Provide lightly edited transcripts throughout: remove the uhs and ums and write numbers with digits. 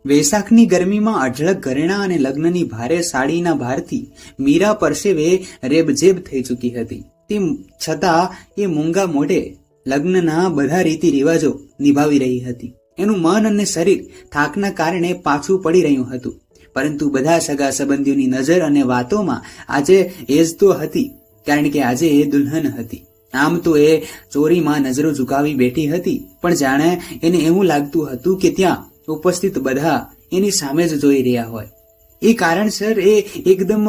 વૈશાખની ગરમીમાં અઢળક ઘરેણાં અને લગ્નની ભારે સાડીના ભારથી મીરા પરસેવે રેબઝેબ થઈ ચૂકી હતી. તેમ છતાં એ મૂંગા મોઢે લગ્નના બધા રીતિ રિવાજો નિભાવી રહી હતી. એનું મન અને શરીર થાકના કારણે પાછું પડી રહ્યું હતું, પરંતુ બધા સગા સંબંધીઓની નજર અને વાતોમાં આજે એજ તો હતી, કારણ કે આજે એ દુલ્હન હતી. આમ તો એ ચોરીમાં નજરો ઝુકાવી બેઠી હતી, પણ જાણે એને એવું લાગતું હતું કે ત્યાં ઉપસ્થિત બધા એની સામે જ જોઈ રહ્યા હોય. એ કારણસર એ એકદમ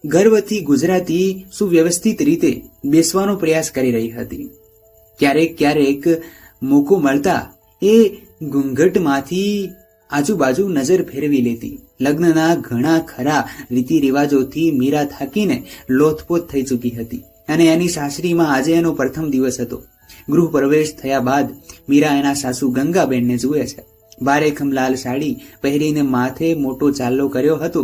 ગર્વથી ગુજરાતી સુવ્યવસ્થિત રીતે બેસવાનો પ્રયાસ કરી રહી હતી. ક્યારેક મોકો મળતા એ ઘૂંઘટમાંથી આજુબાજુ નજર ફેરવી લેતી. લગ્નના ઘણા ખરા રીતિ રિવાજોથી મીરા થાકીને લોથપોથ થઈ ચૂકી હતી, અને એની સાસરીમાં આજે એનો પ્રથમ દિવસ હતો. ગૃહ પ્રવેશ થયા બાદ મીરા એના સાસુ ગંગાબેનને જુએ છે. ભારેખમ લાલ સાડી પહેરીને માથે મોટો ચાલ્લો કર્યો હતો.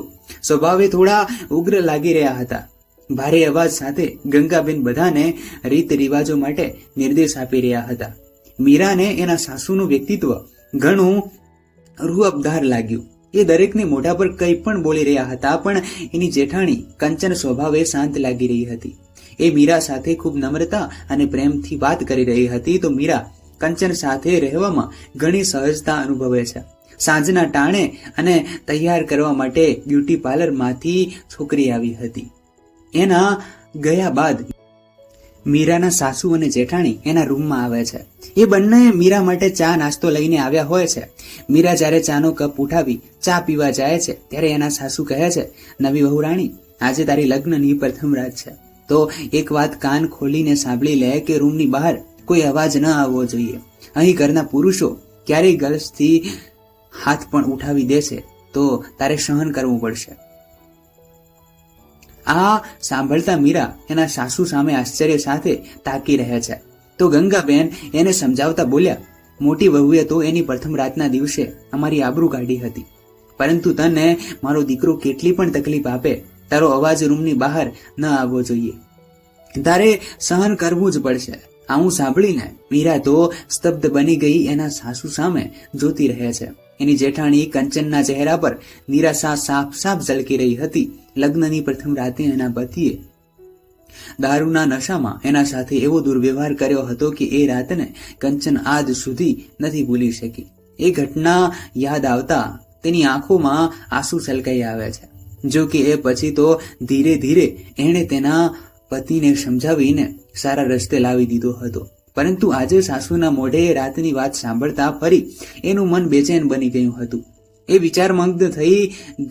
સ્વભાવે થોડા ઉગ્ર લાગી રહ્યા હતા. ભારે અવાજ સાથે ગંગાબેન બધાને રીત રિવાજો માટે નિર્દેશ આપી રહ્યા હતા. મીરાને એના સાસુનું વ્યક્તિત્વ ઘણું રૂહબદાર લાગ્યું. એ દરેકને મોઢા પર કંઈ પણ બોલી રહ્યા હતા, પણ એની જેઠાણી કંચન સ્વભાવે શાંત લાગી રહી હતી. એ મીરા સાથે ખૂબ નમ્રતા અને પ્રેમથી વાત કરી રહી હતી. તો મીરા કંચન સાથે રહેવામાં ઘણી સહજતા અનુભવે છે. સાંજના ટાણે અને તૈયાર કરવા માટે બ્યુટી પાર્લરમાંથી છોકરી આવી હતી. એના ગયા બાદ મીરાના સાસુ અને જેઠાણી એના રૂમમાં આવે છે. એ બંને મીરા માટે ચા નાસ્તો લઈને આવ્યા હોય છે. મીરા જ્યારે ચાનો કપ ઉઠાવી ચા પીવા જાય છે, ત્યારે એના સાસુ કહે છે, નવી વહુ રાણી, આજે તારી લગ્નની પ્રથમ રાત છે, તો એક વાત કાન ખોલીને સાંભળી લે કે રૂમની બહાર કોઈ અવાજ ન આવવો જોઈએ. અહીં ઘરના પુરુષો ક્યારેય ગર્લ્સથી હાથ પણ ઉઠાવી દેશે તો તારે સહન કરવું પડશે. આ સાંભળતા મીરા એના સાસુ સામે આશ્ચર્ય સાથે તાકી રહે છે. તો ગંગાબેન એને સમજાવતા બોલ્યા, મોટી વહુએ તો એની પ્રથમ રાતના દિવસે અમારી આબરૂ કાઢી હતી, પરંતુ તને મારો દીકરો કેટલી પણ તકલીફ આપે, તારો અવાજ રૂમની બહાર ન આવવો જોઈએ, તારે સહન કરવું જ પડશે. આવું સાંભળીને મીરા તો સ્તબ્ધ બની ગઈ એના સાસુ સામે જોતી રહે છે. એની જેઠાણી કંચનના ચહેરા પર નિરાશા સાફ સાફ ઝલકી રહી હતી. લગ્નની પ્રથમ રાતે એના પતિએ દારૂના નશામાં એના સાથે એવો દુર્વ્યવહાર કર્યો હતો કે એ રાતને કંચન આજ સુધી નથી ભૂલી શકી. એ ઘટના યાદ આવતા તેની આંખોમાં આંસુ છલકાઈ આવે છે. જો કે એ પછી તો ધીરે ધીરે એણે તેના પતિને સમજાવીને સારા રસ્તે લાવી દીધો હતો, પરંતુ આજે સાસુના મોઢે રાતની વાત સાંભળતા ફરી એનું મન બેચેન બની ગયું હતું. એ વિચારમગ્ન થઈ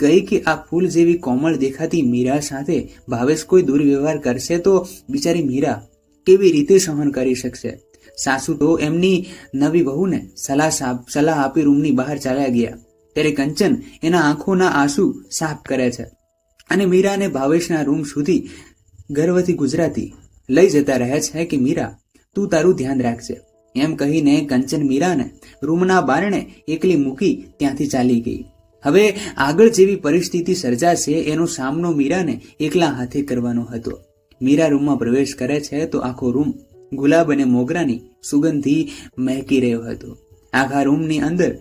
ગઈ કે આ ફૂલ જેવી કોમળ દેખાતી મીરા સાથે ભાવેશ કોઈ દુર્વ્યવહાર કરશે તો બિચારી મીરા કેવી રીતે સહન કરી શકશે. સાસુ તો એમની નવી વહુને સલાહ આપી રૂમની બહાર ચાલ્યા ગયા. ત્યારે કંચન એના આંખોના આંસુ સાફ કરે છે અને મીરાને ભાવેશના રૂમ સુધી ગર્વથી ગુજરાતી લઈ જતા રહે છે કે મીરા, તું તારું ધ્યાન રાખજે. એમ કહીને કંચન મીરાને રૂમના બારણે એકલી મૂકી ત્યાંથી ચાલી ગઈ. હવે આગળ જેવી પરિસ્થિતિ સર્જાશે એનો સામનો મીરાને એકલા હાથે કરવાનો હતો. મીરા રૂમમાં પ્રવેશ કરે છે તો આખો રૂમ ગુલાબ અને મોગરાની સુગંધથી મહેકી રહ્યો હતો. આખા રૂમની અંદર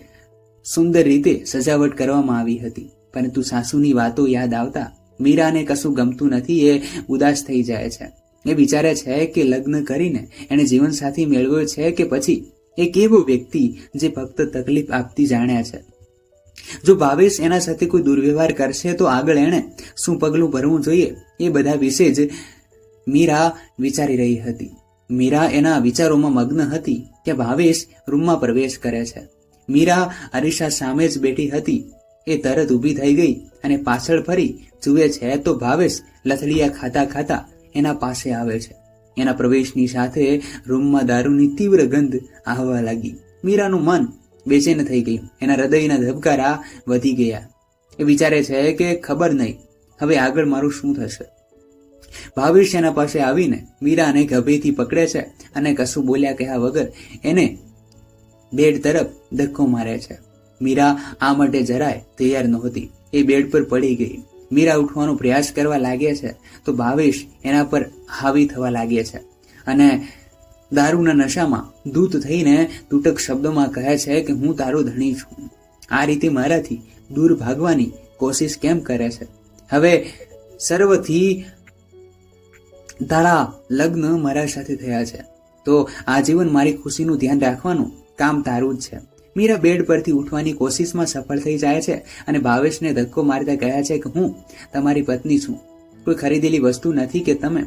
સુંદર રીતે સજાવટ કરવામાં આવી હતી, પરંતુ સાસુની વાતો યાદ આવતા મીરાને કશું ગમતું નથી. એ ઉદાસ થઈ જાય છે. એ વિચારે છે કે લગ્ન કરીને એને જીવનસાથી મેળવ્યો છે કે પછી એક એવો વ્યક્તિ જે ફક્ત તકલીફ આપતી જાણ્યા છે. જો ભાવેશ એના સાથે કોઈ દુર્વ્યવહાર કરશે તો આગળ એણે શું પગલું ભરવું જોઈએ, એ બધા વિશે જ મીરા વિચારી રહી હતી. મીરા એના વિચારોમાં મગ્ન હતી કે ભાવેશ રૂમમાં પ્રવેશ કરે છે. મીરા અરીસા સામે જ બેઠી હતી. એ તરત ઊભી થઈ ગઈ અને પાછળ ફરી જુએ છે તો ભાવેશ લથડિયા ખાતા ખાતા એના પાસે આવે છે. એના પ્રવેશની સાથે રૂમમાં દારૂની તીવ્ર ગંધ આવવા લાગી. મીરાનું મન બેચેન થઈ ગયું. એના હૃદયના ધબકારા વધી ગયા. એ વિચારે છે કે ખબર નહીં હવે આગળ મારું શું થશે. ભાવેશ એના પાસે આવીને મીરાને ગભેથી પકડે છે અને કશું બોલ્યા કહ્યા વગર એને બેડ તરફ ધક્કો મારે છે. મીરા આ માટે જરાય તૈયાર નહોતી. એ બેડ પર પડી ગઈ. મીરા ઉઠવાનો પ્રયાસ કરવા લાગે છે તો ભાવેશ એના પર હાવી થવા લાગે છે અને દારૂના નશામાં ધૂત થઈને તૂટક શબ્દોમાં કહે છે કે હું તારો ધણી છું, આ રીતે મારાથી દૂર ભાગવાની કોશિશ કેમ કરે છે? હવે સર્વથી તારા લગ્ન મારા સાથે થયા છે, તો આજીવન મારી ખુશીનું ધ્યાન રાખવાનું કામ તારું જ છે. મીરા બેડ પરથી ઉઠવાની કોશિશમાં સફળ થઈ જાય છે અને ભાવેશને ધક્કો મારતા કહે છે કે હું તમારી પત્ની છું. કોઈ ખરીદેલી વસ્તુ નથી કે તમે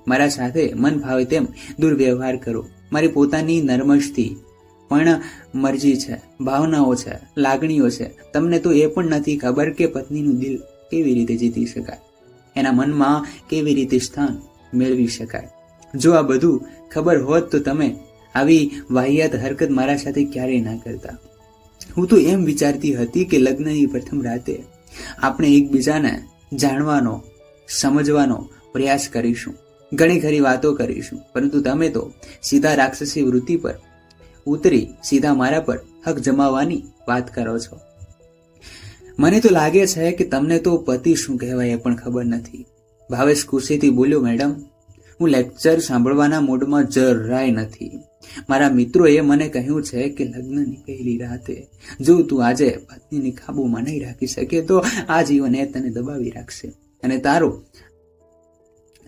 મારા સાથે મન ભાવે તેમ દુર્વ્યવહાર કરો. મારી પોતાની નરમશથી પણ મરજી છે, ભાવનાઓ છે, લાગણીઓ છે. તમને તો એ પણ નથી ખબર કે પત્નીનું દિલ કેવી રીતે જીતી શકાય, એના મનમાં કેવી રીતે સ્થાન મેળવી શકાય. જો આ બધું ખબર હોત તો તમે આવી વાહિયાત હરકત મારા સાથે ક્યારેય ના કરતા. હું તો એમ વિચારતી હતી કે લગ્નની પ્રથમ રાતે આપણે એકબીજાને જાણવાનો, સમજવાનો પ્રયાસ કરીશું, ઘણી ખરી વાતો કરીશું, પરંતુ તમે તો સીધા રાક્ષસી વૃત્તિ પર ઉતરી સીધા મારા પર હક જમાવવાની વાત કરો છો. મને તો લાગે છે કે તમને તો પતિ શું કહેવાય એ પણ ખબર નથી. ભાવેશ ખુશીથી બોલ્યો, મેડમ, હું લેક્ચર સાંભળવાના મૂડમાં જરાય નથી. મારા મિત્રોએ મને કહ્યું છે કે લગ્નની પહેલી રાતે જો તું આજે પત્નીને કાબુમાં નહીં રાખી શકે તો આ જીવન એ તને દબાવી રાખશે અને તારો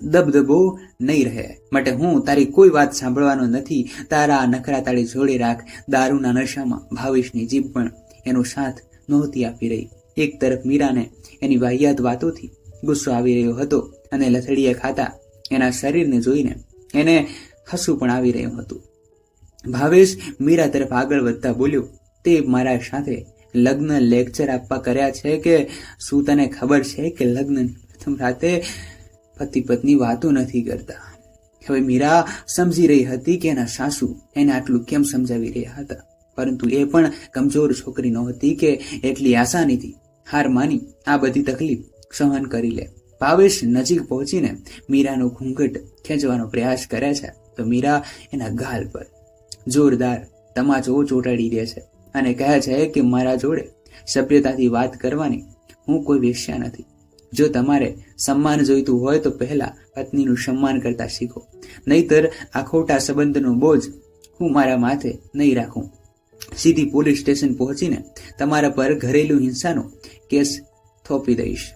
દબદબો નહીં રહે. માટે હું તારી કોઈ વાત સાંભળવાનો નથી. તારા નખરા તાળી જોડી રાખ. દારૂના નશામાં ભાવેશની જીભ પણ એનો સાથ નહોતી આપી રહી. એક તરફ મીરાને એની વાહિયાત વાતોથી ગુસ્સો આવી રહ્યો હતો અને લથડીએ ખાતા એના શરીરને જોઈને એને હસવું પણ આવી રહ્યું હતું. ભાવેશ મીરા તરફ આગળ વધતા બોલ્યો, તે મારા સાથે લગ્ન લેક્ચર આપવા કર્યા છે કે શું તને ખબર છે કે લગ્નની પ્રથમ રાતે પતિ પત્ની વાતો નથી કરતા? હવે મીરા સમજી રહી હતી કે એના સાસુ એને આટલું કેમ સમજાવી રહ્યા હતા, પરંતુ એ પણ કમજોર છોકરી નહોતી કે એટલી આસાનીથી હાર માની આ બધી તકલીફ સહન કરી લે. ભાવેશ નજીક પહોંચીને મીરાનો ઘૂંઘટ ખેંચવાનો પ્રયાસ કરે છે તો મીરા એના ગાલ પર જોરદાર તમાચો ચોટાડી દે છે અને કહે છે કે મારા જોડે સભ્યતાથી વાત કરવાની હું કોઈ વેશ્યા નથી. જો તમારે સન્માન જોઈતું હોય તો પહેલા પત્નીનું સન્માન કરતા શીખો, નહીતર આ ખોટા સંબંધનો બોજ હું મારા માથે નહીં રાખું. સીધી પોલીસ સ્ટેશન પહોંચીને તમારા પર ઘરેલું હિંસાનો કેસ થોપી દઈશ.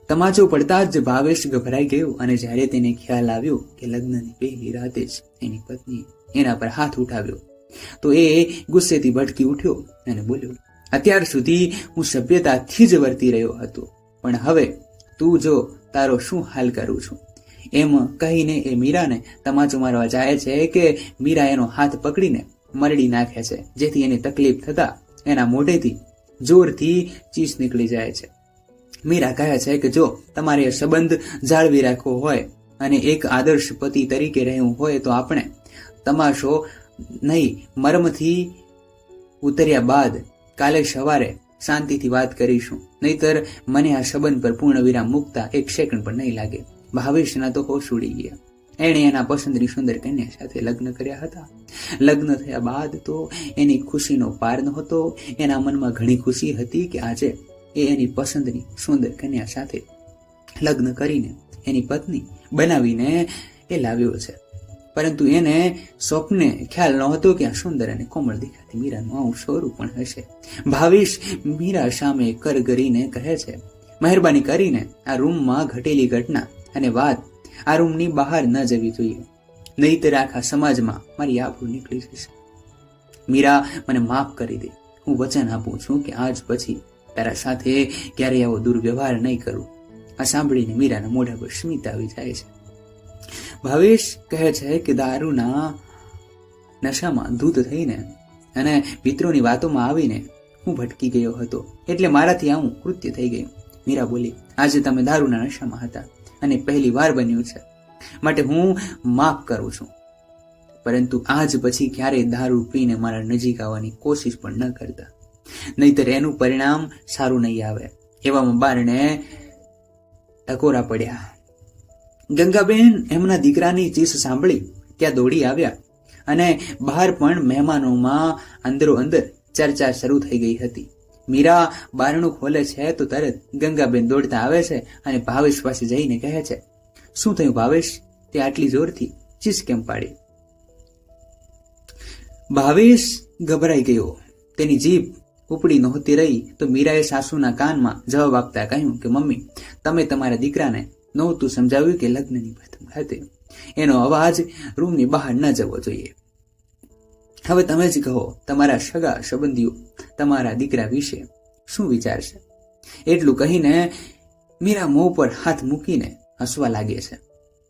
તમાચો પડતા જ ભાવેશ ગભરાઈ ગયો અને જ્યારે તેને ખ્યાલ આવ્યો કે લગ્નની પહેલી રાતે જ એની પત્ની એના પર હાથ ઉઠાવ્યો તો એ ગુસ્સેથી ભડકી ઉઠ્યો અને બોલ્યો, અત્યાર સુધી હું સભ્યતાથી જ વર્તી રહ્યો હતો, પણ હવે તું જો તારો શું હાલ કરું છું. એમ કહીને એ મીરાને તમાચો મારવા જાય છે કે મીરા એનો હાથ પકડીને મરડી નાખે છે, જેથી એને તકલીફ થતા એના મોઢેથી જોરથી ચીસ નીકળી જાય છે. મીરા કહે છે કે જો તમારે એ સંબંધ જાળવી રાખવો હોય અને એક આદર્શ પતિ તરીકે રહેવું હોય તો આપણે તમાશો નહીં, મર્મથી ઉતર્યા બાદ કાલે સવારે શાંતિથી વાત કરીશું, નહીતર મને આ સંબંધ પર પૂર્ણ વિરામ મૂકતા એક સેકન્ડ પણ નહીં લાગે. ભાવેશના તો હોશ ઉડી ગયા. એણે એના પસંદની સુંદર કન્યા સાથે લગ્ન કર્યા હતા. લગ્ન થયા બાદ તો એની ખુશીનો પાર નહોતો. એના મનમાં ઘણી ખુશી હતી કે આજે એ એની પસંદની સુંદર કન્યા સાથે લગ્ન કરીને એની પત્ની બનાવીને એ લાવ્યો છે, પરંતુ એને સ્વપ્ને ખ્યાલ નહોતો કે આ સુંદર અને કોમળ દેખાતી મીરાનું આવું સ્વરૂપ પણ હશે. ભાવેશ મીરા સામે કરગરીને કહે છે, મહેરબાની કરીને આ રૂમમાં ઘટેલી ઘટના અને વાત આ રૂમની બહાર ન જવી જોઈએ, નહીતર આખા સમાજમાં મારી આબરૂ નીકળી જશે. મીરા, મને માફ કરી દે. હું વચન આપું છું કે આજ પછી તારા સાથે ક્યારેય આવો દુર્વ્યવહાર નહીં કરું. આ સાંભળીને મીરાના મોઢા પર સ્મિત આવી જાય છે. ભાવેશ કહે છે કે દારૂના નશામાં ધૂત થઈને અને મિત્રોની વાતોમાં આવીને હું ભટકી ગયો હતો, એટલે મારાથી આવું કૃત્ય થઈ ગયું. મીરા બોલી, આજે તમે દારૂના નશામાં હતા અને પહેલી વાર બન્યું છે, માટે હું માફ કરું છું, પરંતુ આજ પછી ક્યારેય દારૂ પીને મારા નજીક આવવાની કોશિશ પણ ન કરતા, નહીતર એનું પરિણામ સારું નહીં આવે. એવામાં બારણે ટકોરા પડ્યા. ગંગાબેન એમના દીકરાની ચીસ સાંભળી ત્યાં દોડી આવ્યા અને બહાર પણ મહેમાનોમાં અંદરો અંદર ચર્ચા શરૂ થઈ ગઈ હતી. મીરા બારણું ખોલે છે તો તરત ગંગાબેન દોડતા આવે છે અને ભાવેશ પાસે જઈને કહે છે, શું થયું ભાવેશ, તે આટલી જોરથી ચીસ કેમ પાડી? ભાવેશ ગભરાઈ ગયો. તેની જીભ ઉપડી નહોતી રહી તો મીરાએ સાસુના કાનમાં જવાબ આપતા કહ્યું કે મમ્મી, તમે તમારા દીકરાને નહોતું સમજાવ્યું કે લગ્નની પ્રથમ રાતે એનો અવાજ રૂમની બહાર ન જવો જોઈએ. હવે તમે જ કહો, તમારા સગા સંબંધીઓ તમારા દીકરા વિશે શું વિચારશે? એટલું કહીને મીરા મોં પર હાથ મૂકીને હસવા લાગે છે.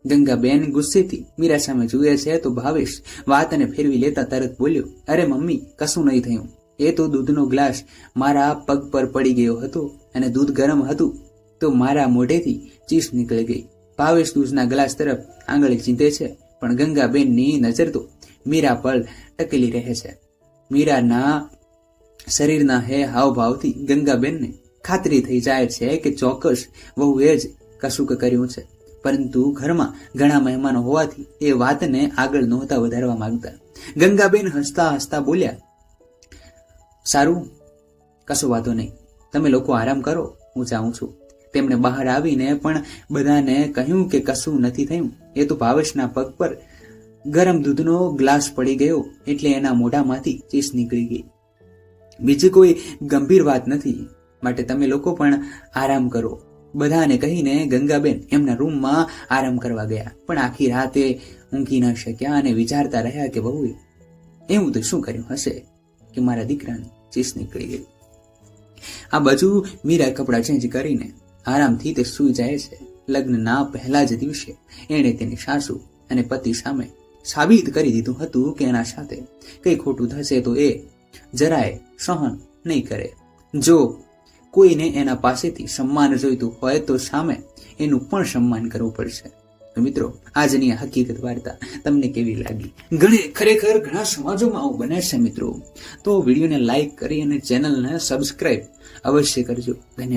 ગંગાબેન ગુસ્સેથી મીરા સામે જુએ છે તો ભાવેશ વાતને ફેરવી લેતા તરત બોલ્યો, અરે મમ્મી, કશું નહીં થયું. એ તો દૂધનો ગ્લાસ મારા પગ પર પડી ગયો હતો અને દૂધ ગરમ હતું તો મારા મોઢેથી ચીસ નીકળી ગઈ. ભાવેશ દૂધના ગ્લાસ તરફ આંગળી ચીંધે છે પણ ગંગાબેનની નજર તો મીરા પર ટકેલી રહે છે. મીરાના શરીરના હાવભાવથી ગંગાબેનને ખાતરી થઈ જાય છે કે ચોક્કસ વહુએ જ કશુંક કર્યું છે, પરંતુ ઘરમાં ઘણા મહેમાનો હોવાથી એ વાતને આગળ નહોતા વધારવા માંગતા. ગંગાબેન હસતા હસતા બોલ્યા, સારું, કશું વાંધો નહીં, તમે લોકો આરામ કરો, હું જાઉં છું. તેમણે બહાર આવીને પણ બધાને કહ્યું કે કશું નથી થયું. એ તો ભાવેશના પગ પર ગરમ દૂધનો ગ્લાસ પડી ગયો એટલે એના મોઢામાંથી ચીસ નીકળી ગઈ. બીજી કોઈ ગંભીર વાત નથી, માટે તમે લોકો પણ આરામ કરો, બધાને કહીને ગંગાબેન એમના રૂમમાં આરામ કરવા ગયા. પણ આખી રાતે ઊંઘી ન શક્યા અને વિચારતા રહ્યા કે વહુએ એવું તો શું કર્યું હશે કે મારા દીકરાની ચીસ નીકળી ગઈ. આ બાજુ મીરા કપડાં ચેન્જ કરીને આરામથી તે સૂઈ જાય છે. લગ્નના પહેલા જ દિવસે એણે તેની સાસુ અને પતિ સામે સાબિત કરી દીધું હતું કે એના સાથે કઈ ખોટું થશે તો એ જરાય સહન નહીં કરે. જો કોઈને એના પાસેથી સન્માન જોઈતું હોય તો સામે એનું પણ સન્માન કરવું પડશે. તો મિત્રો, આજની આ હકીકત વાર્તા તમને કેવી લાગી? ખરેખર ઘણા સમાજોમાં આવું બને છે મિત્રો. તો વિડીયોને લાઈક કરી અને ચેનલને સબસ્ક્રાઇબ અવશ્ય કરજો. ધન્યવાદ.